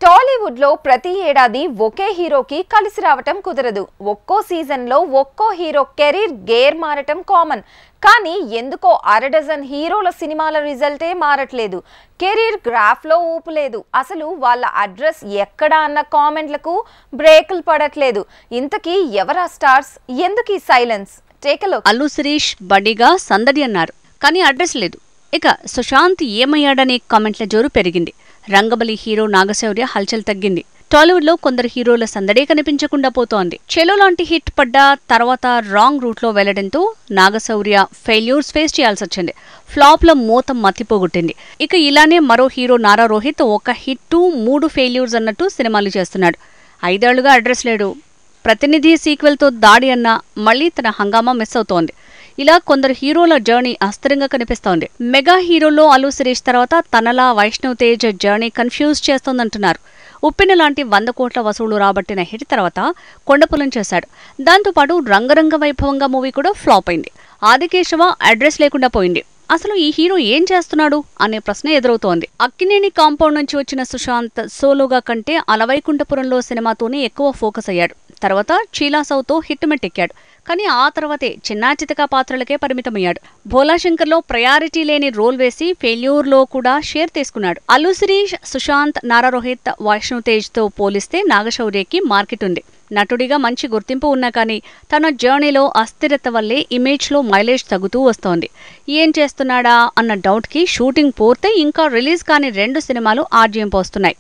టాలీవుడ్ లో ప్రతి ఏడాది ఒకే హీరోకి కలిసి రావటం కుదరదు. ఒక్కో సీజన్ లో ఒక్కో హీరో కెరీర్ గేర్ మారటం కామన్. కానీ ఎందుకో అరడజన్ హీరోల సినిమాల రిజల్టే మారట్లేదు. కెరీర్ గ్రాఫ్ లో ఊపు లేదు. అసలు వాళ్ళ అడ్రస్ ఎక్కడ అన్న కామెంట్లకు బ్రేకులు పడట్లేదు. ఇంతకీ ఎవరా స్టార్స్? ఎందుకీ silence? Take a look. Allu Sirish బడ్డీగా సందడి అన్నారు, కానీ అడ్రస్ లేదు. ఇక సుశాంత్ ఏమయ్యాడనే కామెంట్ల జోరు పెరిగింది. రంగబలి హీరో నాగశౌర్య హల్చల్ తగ్గింది. టాలీవుడ్ లో కొందరు హీరోల సందడే కనిపించకుండా పోతోంది. చెలో లాంటి హిట్ పడ్డ తర్వాత రాంగ్ రూట్ లో వెళ్లడంతో నాగశౌర్య ఫెయిల్యూర్స్ ఫేస్ చేయాల్సి వచ్చింది. ఫ్లాప్ లో మూత మతిపోగొట్టింది. ఇక ఇలానే మరో హీరో నారా రోహిత్ ఒక హిట్ 3 ఫెయిల్యూర్స్ అన్నట్టు సినిమాలు చేస్తున్నాడు. 5 ఏళ్లుగా అడ్రస్ లేడు. ప్రతినిధి సీక్వెల్ తో దాడి అన్నా మళ్లీ తన హంగామా మిస్ అవుతోంది. ఇలా కొందరు హీరోల జర్నీ అస్థిరంగా కనిపిస్తోంది. మెగా హీరోలో అల్లు శిరీష్ తర్వాత తనలా వైష్ణవ్ తేజ్ జర్నీ కన్ఫ్యూజ్ చేస్తోందంటున్నారు. ఉప్పెన లాంటి 100 కోట్ల వసూళ్లు రాబట్టిన హిట్ తర్వాత కొండపులం చేశాడు. దాంతోపాటు రంగరంగ వైభవంగా మూవీ కూడా ఫ్లాప్ అయింది. ఆదికేశవ అడ్రస్ లేకుండా పోయింది. అసలు ఈ హీరో ఏం చేస్తున్నాడు అనే ప్రశ్న ఎదురవుతోంది. అక్కినేని కాంపౌండ్ నుంచి వచ్చిన సుశాంత్ సోలోగా కంటే అలవైకుంఠపురంలో సినిమాతోనే ఎక్కువ ఫోకస్ అయ్యాడు. తర్వాత చీలాసౌతో హిట్ మెట్టెక్కాడు. కానీ ఆ తర్వాతే చిన్నాచితక పాత్రలకే పరిమితమయ్యాడు. భోలాశంకర్లో ప్రయారిటీ లేని రోల్ వేసి ఫెయిల్యూర్లో కూడా షేర్ తీసుకున్నాడు. అల్లు శిరీష్, సుశాంత్, నారా రోహిత్, వైష్ణవ్ తేజ్తో పోలిస్తే నాగశౌర్యకి మార్కెట్ ఉంది. నటుడిగా మంచి గుర్తింపు ఉన్నా కానీ తన జర్నీలో అస్థిరత వల్లే ఇమేజ్లో మైలేజ్ తగ్గుతూ వస్తోంది. ఏం చేస్తున్నాడా అన్న డౌట్కి షూటింగ్ పూర్తయి ఇంకా రిలీజ్ కాని 2 సినిమాలు ఆర్జీఎం పోస్తున్నాయి.